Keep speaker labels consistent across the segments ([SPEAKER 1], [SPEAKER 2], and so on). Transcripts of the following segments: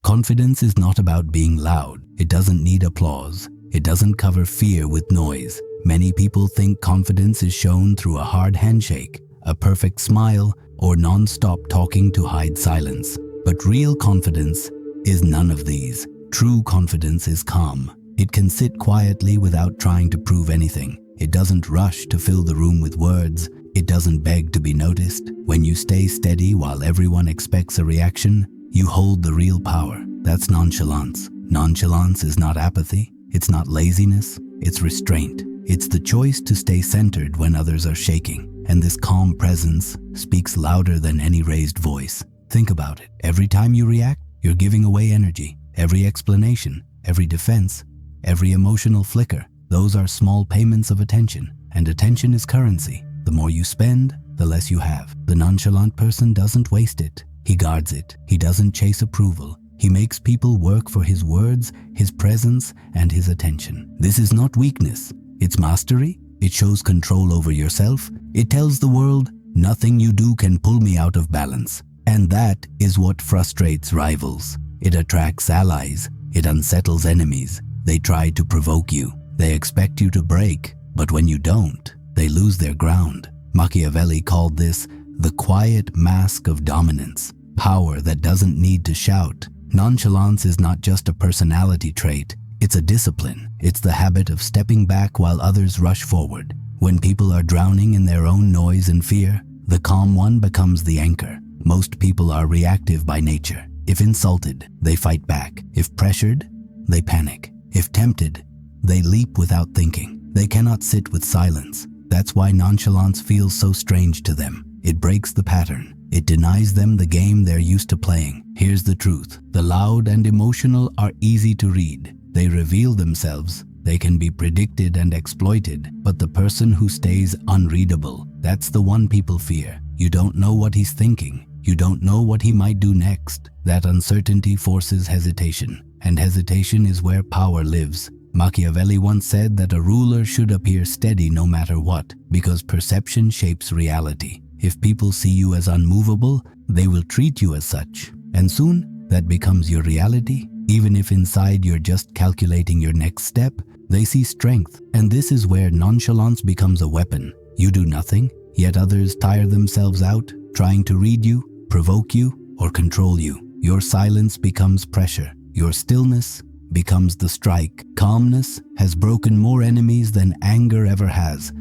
[SPEAKER 1] Confidence is not about being loud. It doesn't need applause. It doesn't cover fear with noise. Many people think confidence is shown through a hard handshake, a perfect smile, or non-stop talking to hide silence. But real confidence is none of these. True confidence is calm. It can sit quietly without trying to prove anything. It doesn't rush to fill the room with words. It doesn't beg to be noticed. When you stay steady while everyone expects a reaction, you hold the real power. That's nonchalance. Nonchalance is not apathy. It's not laziness. It's restraint. It's the choice to stay centered when others are shaking. And this calm presence speaks louder than any raised voice. Think about it. Every time you react, you're giving away energy. Every explanation, every defense, every emotional flicker, those are small payments of attention. And attention is currency. The more you spend, the less you have. The nonchalant person doesn't waste it. He guards it. He doesn't chase approval. He makes people work for his words, his presence, and his attention. This is not weakness. It's mastery. It shows control over yourself. It tells the world, nothing you do can pull me out of balance. And that is what frustrates rivals. It attracts allies. It unsettles enemies. They try to provoke you. They expect you to break. But when you don't, they lose their ground. Machiavelli called this the quiet mask of dominance. Power that doesn't need to shout. Nonchalance is not just a personality trait. It's a discipline. It's the habit of stepping back while others rush forward. When people are drowning in their own noise and fear, the calm one becomes the anchor. Most people are reactive by nature. If insulted, they fight back. If pressured, they panic. If tempted, they leap without thinking. They cannot sit with silence. That's why nonchalance feels so strange to them. It breaks the pattern. It denies them the game they're used to playing. Here's the truth. The loud and emotional are easy to read. They reveal themselves. They can be predicted and exploited. But the person who stays unreadable, that's the one people fear. You don't know what he's thinking. You don't know what he might do next. That uncertainty forces hesitation. And hesitation is where power lives. Machiavelli once said that a ruler should appear steady no matter what, because perception shapes reality. If people see you as unmovable, they will treat you as such. And soon, that becomes your reality. Even if inside you're just calculating your next step, they see strength. And this is where nonchalance becomes a weapon. You do nothing, yet others tire themselves out, trying to read you, provoke you, or control you. Your silence becomes pressure. Your stillness becomes the strike. Calmness has broken more enemies than anger ever has.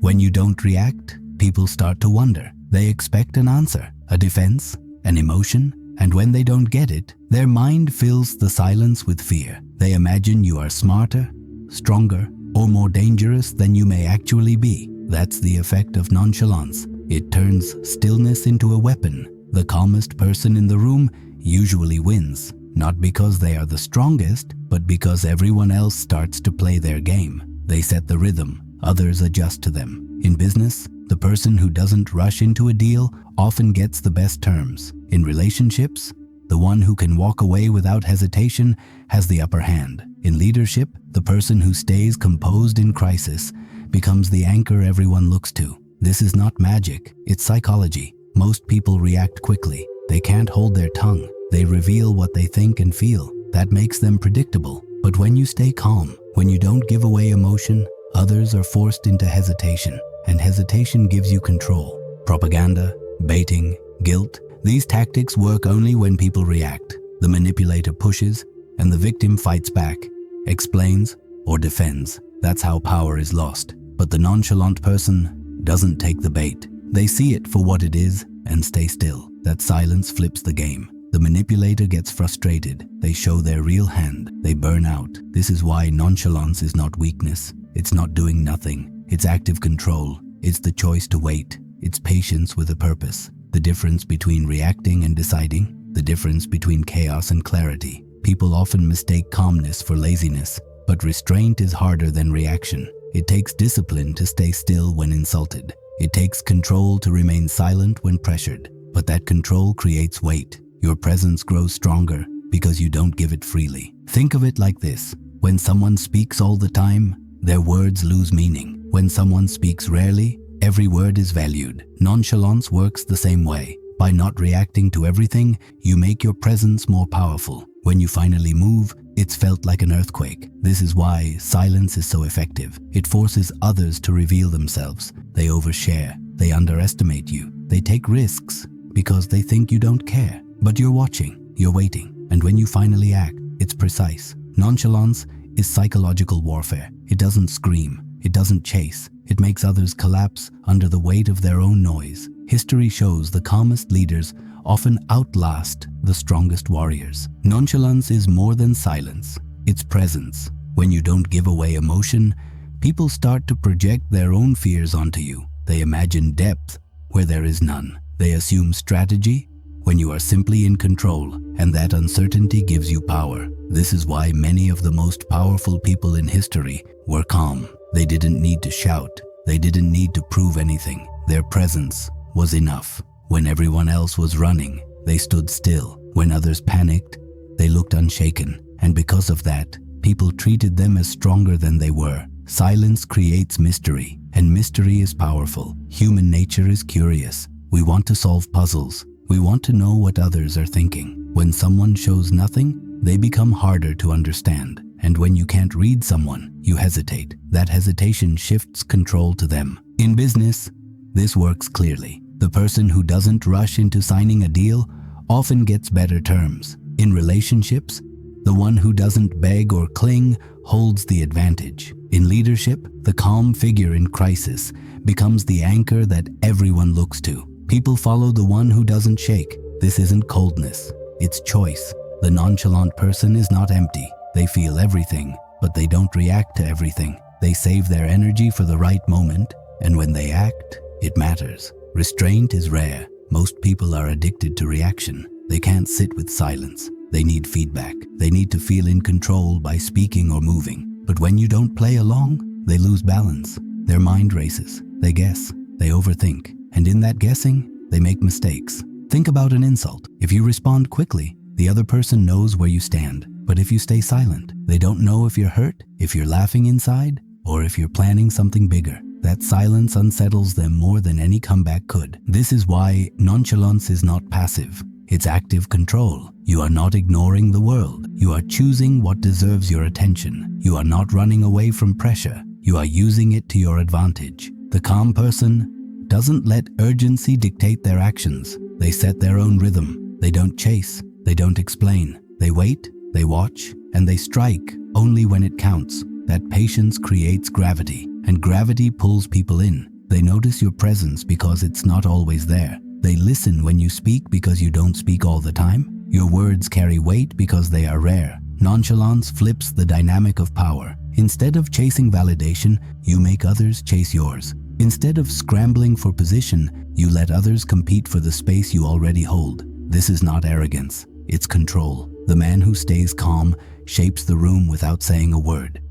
[SPEAKER 1] When you don't react, people start to wonder. They expect an answer, a defense, an emotion, and when they don't get it, their mind fills the silence with fear. They imagine you are smarter, stronger, or more dangerous than you may actually be. That's the effect of nonchalance. It turns stillness into a weapon. The calmest person in the room usually wins, not because they are the strongest, but because everyone else starts to play their game. They set the rhythm. Others adjust to them. In business, the person who doesn't rush into a deal often gets the best terms. In relationships, the one who can walk away without hesitation has the upper hand. In leadership, the person who stays composed in crisis becomes the anchor everyone looks to. This is not magic, it's psychology. Most people react quickly. They can't hold their tongue. They reveal what they think and feel. That makes them predictable. But when you stay calm, when you don't give away emotion, others are forced into hesitation, and hesitation gives you control. Propaganda, baiting, guilt, these tactics work only when people react. The manipulator pushes, and the victim fights back, explains, or defends. That's how power is lost. But the nonchalant person doesn't take the bait. They see it for what it is and stay still. That silence flips the game. The manipulator gets frustrated. They show their real hand. They burn out. This is why nonchalance is not weakness. It's not doing nothing. It's active control. It's the choice to wait. It's patience with a purpose. The difference between reacting and deciding. The difference between chaos and clarity. People often mistake calmness for laziness, but restraint is harder than reaction. It takes discipline to stay still when insulted. It takes control to remain silent when pressured. But that control creates weight. Your presence grows stronger because you don't give it freely. Think of it like this. When someone speaks all the time, their words lose meaning. When someone speaks rarely, every word is valued. Nonchalance works the same way. By not reacting to everything, you make your presence more powerful. When you finally move, it's felt like an earthquake. This is why silence is so effective. It forces others to reveal themselves. They overshare. They underestimate you. They take risks because they think you don't care. But you're watching. You're waiting. And when you finally act, it's precise. Nonchalance is psychological warfare. It doesn't scream. It doesn't chase. It makes others collapse under the weight of their own noise. History shows the calmest leaders often outlast the strongest warriors. Nonchalance is more than silence. It's presence. When you don't give away emotion, people start to project their own fears onto you. They imagine depth where there is none. They assume strategy when you are simply in control, and that uncertainty gives you power. This is why many of the most powerful people in history were calm. They didn't need to shout. They didn't need to prove anything. Their presence was enough. When everyone else was running, they stood still. When others panicked, they looked unshaken. And because of that, people treated them as stronger than they were. Silence creates mystery, and mystery is powerful. Human nature is curious. We want to solve puzzles. We want to know what others are thinking. When someone shows nothing, they become harder to understand. And when you can't read someone, you hesitate. That hesitation shifts control to them. In business, this works clearly. The person who doesn't rush into signing a deal often gets better terms. In relationships, the one who doesn't beg or cling holds the advantage. In leadership, the calm figure in crisis becomes the anchor that everyone looks to. People follow the one who doesn't shake. This isn't coldness, it's choice. The nonchalant person is not empty. They feel everything, but they don't react to everything. They save their energy for the right moment, and when they act, it matters. Restraint is rare. Most people are addicted to reaction. They can't sit with silence. They need feedback. They need to feel in control by speaking or moving. But when you don't play along, they lose balance. Their mind races. They guess. They overthink. And in that guessing, they make mistakes. Think about an insult. If you respond quickly, the other person knows where you stand. But if you stay silent, they don't know if you're hurt, if you're laughing inside, or if you're planning something bigger. That silence unsettles them more than any comeback could. This is why nonchalance is not passive. It's active control. You are not ignoring the world. You are choosing what deserves your attention. You are not running away from pressure. You are using it to your advantage. The calm person doesn't let urgency dictate their actions. They set their own rhythm. They don't chase. They don't explain. They wait, they watch, and they strike only when it counts. That patience creates gravity, and gravity pulls people in. They notice your presence because it's not always there. They listen when you speak because you don't speak all the time. Your words carry weight because they are rare. Nonchalance flips the dynamic of power. Instead of chasing validation, you make others chase yours. Instead of scrambling for position, you let others compete for the space you already hold. This is not arrogance, it's control. The man who stays calm shapes the room without saying a word.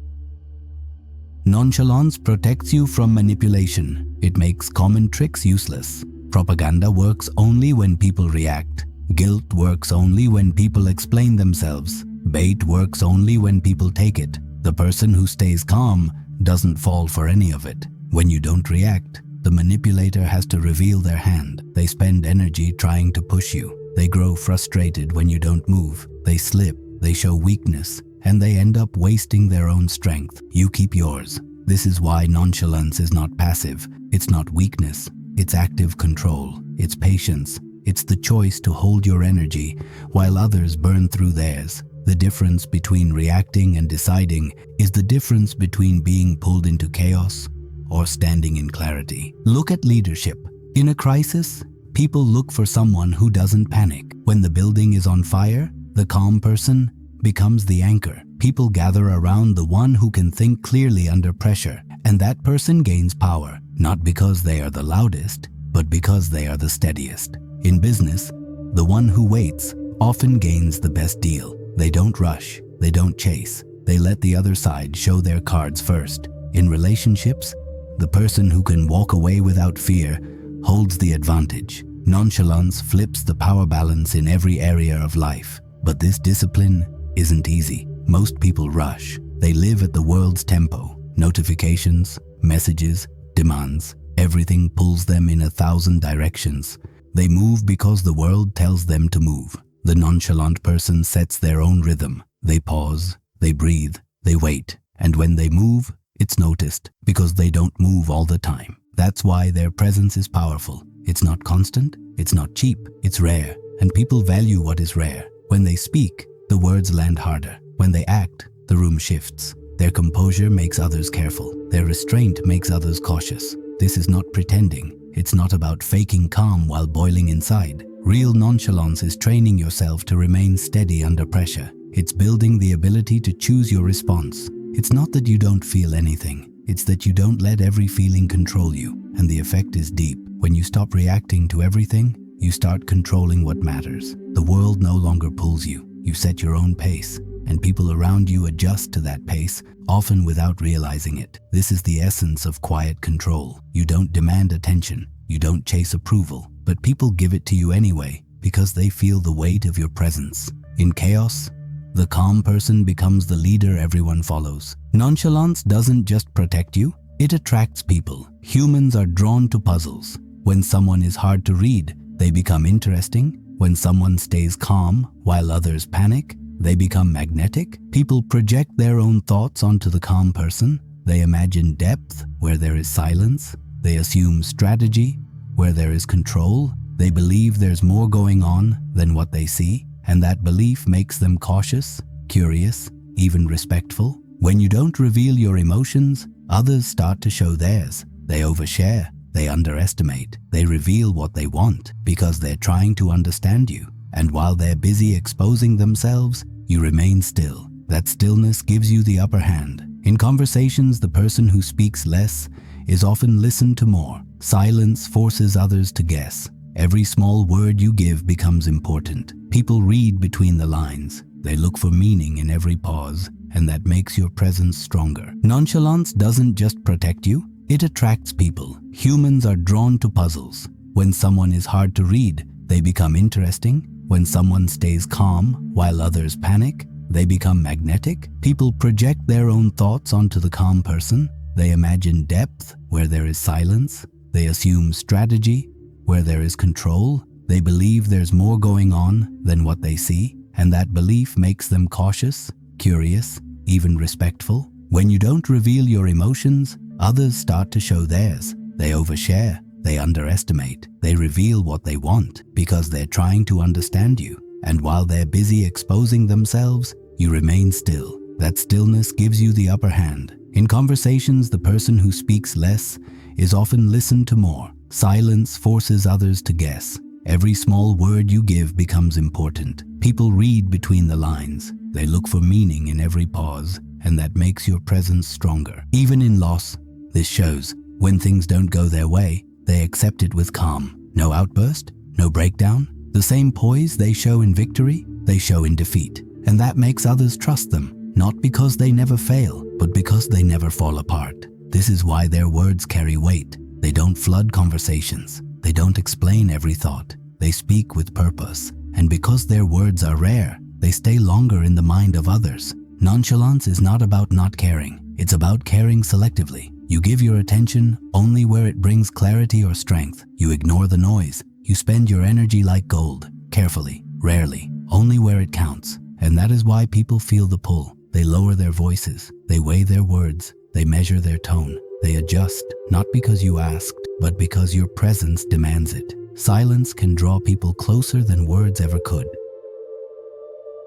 [SPEAKER 1] Nonchalance protects you from manipulation. It makes common tricks useless. Propaganda works only when people react. Guilt works only when people explain themselves. Bait works only when people take it. The person who stays calm doesn't fall for any of it. When you don't react, the manipulator has to reveal their hand. They spend energy trying to push you. They grow frustrated when you don't move. They slip, they show weakness, and they end up wasting their own strength. You keep yours. This is why nonchalance is not passive. It's not weakness. It's active control. It's patience. It's the choice to hold your energy while others burn through theirs. The difference between reacting and deciding is the difference between being pulled into chaos or standing in clarity. Look at leadership. In a crisis, people look for someone who doesn't panic. When the building is on fire, the calm person becomes the anchor. People gather around the one who can think clearly under pressure, and that person gains power, not because they are the loudest, but because they are the steadiest. In business, the one who waits often gains the best deal. They don't rush, they don't chase, they let the other side show their cards first. In relationships, the person who can walk away without fear holds the advantage. Nonchalance flips the power balance in every area of life. But this discipline isn't easy. Most people rush. They live at the world's tempo. Notifications, messages, demands, everything pulls them in 1,000 directions. They move because the world tells them to move. The nonchalant person sets their own rhythm. They pause, they breathe, they wait. And when they move, it's noticed because they don't move all the time. That's why their presence is powerful. It's not constant, it's not cheap, it's rare. And people value what is rare. When they speak, the words land harder. When they act, the room shifts. Their composure makes others careful. Their restraint makes others cautious. This is not pretending. It's not about faking calm while boiling inside. Real nonchalance is training yourself to remain steady under pressure. It's building the ability to choose your response. It's not that you don't feel anything. It's that you don't let every feeling control you. And the effect is deep. When you stop reacting to everything, you start controlling what matters. The world no longer pulls you. You set your own pace. And people around you adjust to that pace, often without realizing it. This is the essence of quiet control. You don't demand attention. You don't chase approval. But people give it to you anyway, because they feel the weight of your presence. In chaos, the calm person becomes the leader everyone follows. Nonchalance doesn't just protect you, it attracts people. Humans are drawn to puzzles. When someone is hard to read, they become interesting. When someone stays calm while others panic, they become magnetic. People project their own thoughts onto the calm person. They imagine depth where there is silence. They assume strategy where there is control. They believe there's more going on than what they see. And that belief makes them cautious, curious, even respectful. When you don't reveal your emotions, others start to show theirs. They overshare. They underestimate. They reveal what they want because they're trying to understand you. And while they're busy exposing themselves, you remain still. That stillness gives you the upper hand. In conversations, the person who speaks less is often listened to more. Silence forces others to guess. Every small word you give becomes important. People read between the lines. They look for meaning in every pause, and that makes your presence stronger. Nonchalance doesn't just protect you, it attracts people. Humans are drawn to puzzles. When someone is hard to read, they become interesting. When someone stays calm while others panic, they become magnetic. People project their own thoughts onto the calm person. They imagine depth where there is silence. They assume strategy where there is control. They believe there's more going on than what they see, and that belief makes them cautious, curious, even respectful. When you don't reveal your emotions, others start to show theirs. They overshare. They underestimate. They reveal what they want because they're trying to understand you. And while they're busy exposing themselves, you remain still. That stillness gives you the upper hand. In conversations, the person who speaks less is often listened to more. Silence forces others to guess. Every small word you give becomes important. People read between the lines. They look for meaning in every pause, and that makes your presence stronger. Even in loss, this shows. When things don't go their way, they accept it with calm. No outburst, no breakdown. The same poise they show in victory, they show in defeat. And that makes others trust them, not because they never fail, but because they never fall apart. This is why their words carry weight. They don't flood conversations. They don't explain every thought. They speak with purpose. And because their words are rare, they stay longer in the mind of others. Nonchalance is not about not caring. It's about caring selectively. You give your attention only where it brings clarity or strength. You ignore the noise. You spend your energy like gold, carefully, rarely, only where it counts. And that is why people feel the pull. They lower their voices. They weigh their words. They measure their tone. They adjust, not because you asked, but because your presence demands it. Silence can draw people closer than words ever could.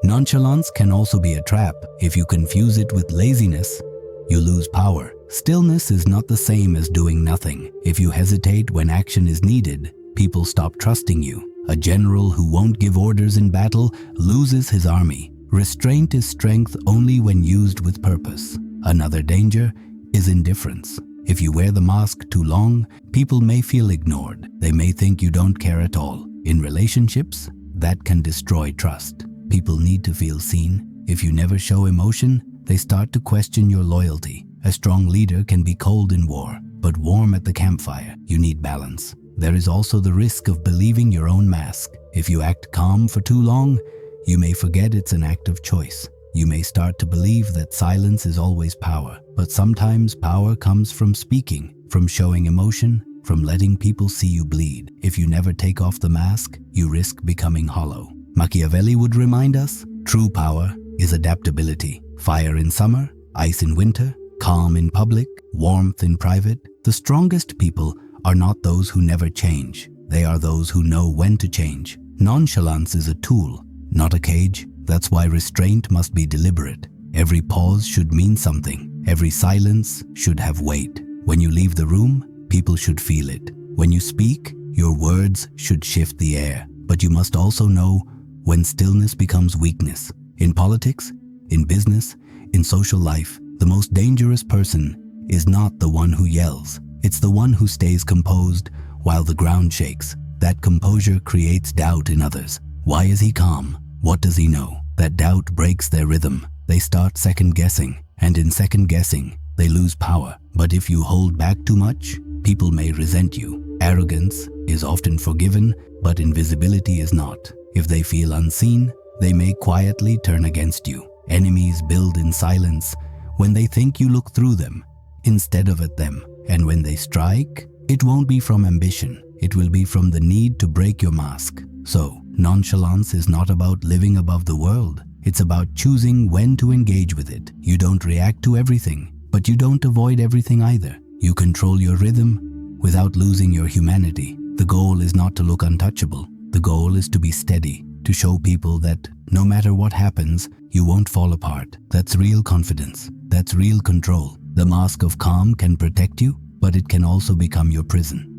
[SPEAKER 1] Nonchalance can also be a trap. If you confuse it with laziness, you lose power. Stillness is not the same as doing nothing. If you hesitate when action is needed, people stop trusting you. A general who won't give orders in battle loses his army. Restraint is strength only when used with purpose. Another danger is indifference. If you wear the mask too long, people may feel ignored. They may think you don't care at all. In relationships, that can destroy trust. People need to feel seen. If you never show emotion, they start to question your loyalty. A strong leader can be cold in war, but warm at the campfire. You need balance. There is also the risk of believing your own mask. If you act calm for too long, you may forget it's an act of choice. You may start to believe that silence is always power. But sometimes power comes from speaking, from showing emotion, from letting people see you bleed. If you never take off the mask, you risk becoming hollow. Machiavelli would remind us, true power is adaptability. Fire in summer, ice in winter, calm in public, warmth in private. The strongest people are not those who never change. They are those who know when to change. Nonchalance is a tool, not a cage. That's why restraint must be deliberate. Every pause should mean something. Every silence should have weight. When you leave the room, people should feel it. When you speak, your words should shift the air. But you must also know when stillness becomes weakness. In politics, in business, in social life, the most dangerous person is not the one who yells. It's the one who stays composed while the ground shakes. That composure creates doubt in others. Why is he calm? What does he know? That doubt breaks their rhythm. They start second-guessing, and in second-guessing, they lose power. But if you hold back too much, people may resent you. Arrogance is often forgiven, but invisibility is not. If they feel unseen, they may quietly turn against you. Enemies build in silence when they think you look through them instead of at them. And when they strike, it won't be from ambition. It will be from the need to break your mask. So, nonchalance is not about living above the world. It's about choosing when to engage with it. You don't react to everything, but you don't avoid everything either. You control your rhythm without losing your humanity. The goal is not to look untouchable. The goal is to be steady, to show people that no matter what happens, you won't fall apart. That's real confidence. That's real control. The mask of calm can protect you, but it can also become your prison.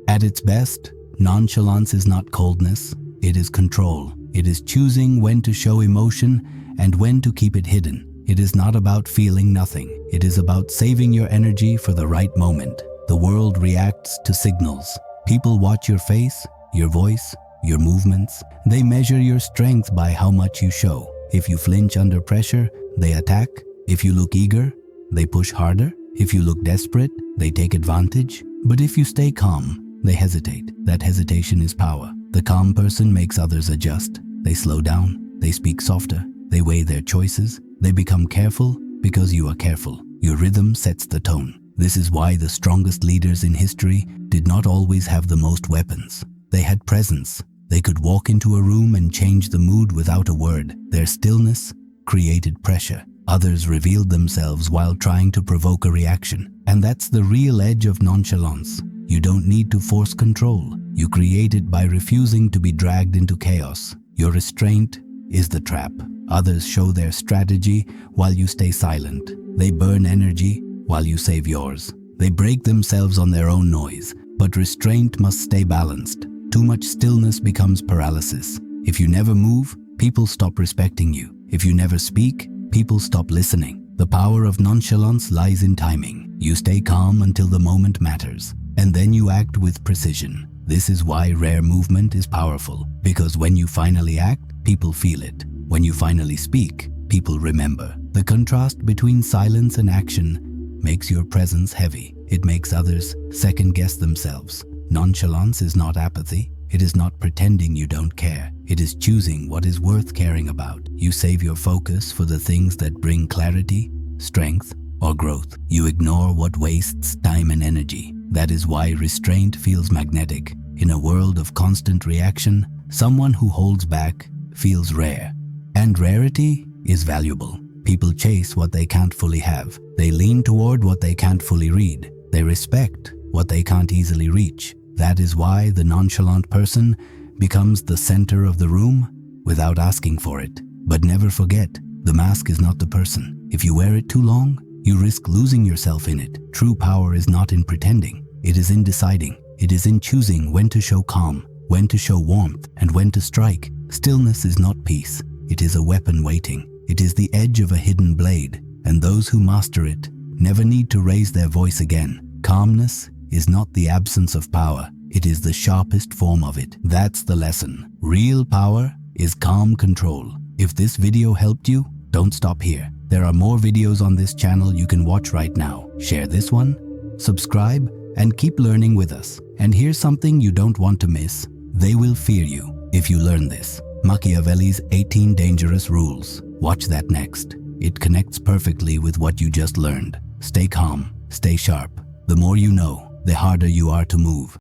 [SPEAKER 1] At its best, nonchalance is not coldness, it is control. It is choosing when to show emotion and when to keep it hidden. It is not about feeling nothing. It is about saving your energy for the right moment. The world reacts to signals. People watch your face, your voice, your movements. They measure your strength by how much you show. If you flinch under pressure, they attack. If you look eager, they push harder. If you look desperate, they take advantage. But if you stay calm, they hesitate. That hesitation is power. The calm person makes others adjust. They slow down. They speak softer. They weigh their choices. They become careful because you are careful. Your rhythm sets the tone. This is why the strongest leaders in history did not always have the most weapons. They had presence. They could walk into a room and change the mood without a word. Their stillness created pressure. Others revealed themselves while trying to provoke a reaction. And that's the real edge of nonchalance. You don't need to force control. You create it by refusing to be dragged into chaos. Your restraint is the trap. Others show their strategy while you stay silent. They burn energy while you save yours. They break themselves on their own noise. But restraint must stay balanced. Too much stillness becomes paralysis. If you never move, people stop respecting you. If you never speak, people stop listening. The power of nonchalance lies in timing. You stay calm until the moment matters, and then you act with precision. This is why rare movement is powerful, because when you finally act, people feel it. When you finally speak, people remember. The contrast between silence and action makes your presence heavy. It makes others second-guess themselves. Nonchalance is not apathy. It is not pretending you don't care. It is choosing what is worth caring about. You save your focus for the things that bring clarity, strength, or growth. You ignore what wastes time and energy. That is why restraint feels magnetic. In a world of constant reaction, someone who holds back feels rare. And rarity is valuable. People chase what they can't fully have. They lean toward what they can't fully read. They respect what they can't easily reach. That is why the nonchalant person becomes the center of the room without asking for it. But never forget, the mask is not the person. If you wear it too long, you risk losing yourself in it. True power is not in pretending. It is in deciding. It is in choosing when to show calm, when to show warmth, and when to strike. Stillness is not peace. It is a weapon waiting. It is the edge of a hidden blade, and those who master it never need to raise their voice again. Calmness is not the absence of power. It is the sharpest form of it. That's the lesson. Real power is calm control. If this video helped you, don't stop here. There are more videos on this channel you can watch right now. Share this one, subscribe, and keep learning with us. And here's something you don't want to miss. They will fear you if you learn this. Machiavelli's 18 Dangerous Rules. Watch that next. It connects perfectly with what you just learned. Stay calm, stay sharp, The more you know, the harder you are to move.